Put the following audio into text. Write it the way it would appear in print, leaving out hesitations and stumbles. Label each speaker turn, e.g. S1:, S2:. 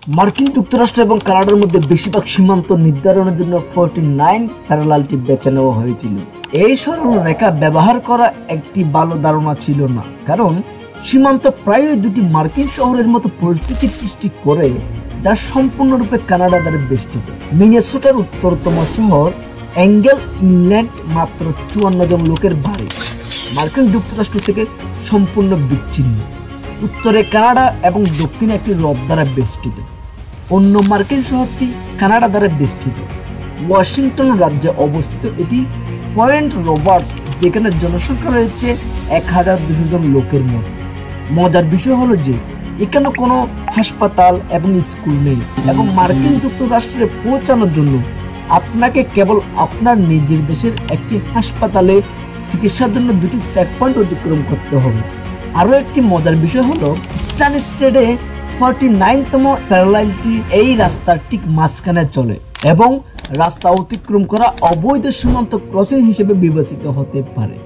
S1: মার্কিন যুক্তরাষ্ট্র এবং কানাডার মধ্যে বেশিরভাগ সীমান্ত নির্ধারণের জন্য 49 প্যারালালটি বেছে নেওয়া হয়েছিল। এই সরল রেখা ব্যবহার করা একটি ভালো ধারণা ছিল না, কারণ সীমান্ত প্রায়ই দুটি মার্কিন শহরের মতো পরিস্থিতির সৃষ্টি করে যা সম্পূর্ণরূপে কানাডা দ্বারা বেষ্টিত। মিনেসোটার উত্তরতম শহর অ্যাঙ্গেল ইনল্যান্ড মাত্র 54 জন লোকের বাড়ি, মার্কিন যুক্তরাষ্ট্র থেকে সম্পূর্ণ বিচ্ছিন্ন। উত্তরে কানাডা এবং দক্ষিণে একটি হ্রদ দ্বারা বেষ্টিত। অন্য মার্কিন শহরটি কানাডা দ্বারা বেষ্টিত। ওয়াশিংটন রাজ্যে অবস্থিত এটি পয়েন্ট রবার্টস, যেখানে জনসংখ্যা রয়েছে 1200 জন লোকের মতো। মজার বিষয় হলো যে এখানে কোনো হাসপাতাল এবং স্কুল নেই, এবং মার্কিন যুক্তরাষ্ট্রে পৌঁছানোর জন্য আপনাকে কেবল আপনার নিজের দেশের একটি হাসপাতালে চিকিৎসার জন্য 2টি চেকপয়েন্ট অতিক্রম করতে হবে। আরও একটি মজার বিষয় হলো ইস্টার্ন স্টেটে 49তম প্যারালালটি এই রাস্তার ঠিক মাঝখানে চলে এবং রাস্তা অতিক্রম করা অবৈধ সীমান্ত ক্রসিং হিসেবে বিবেচিত হতে পারে।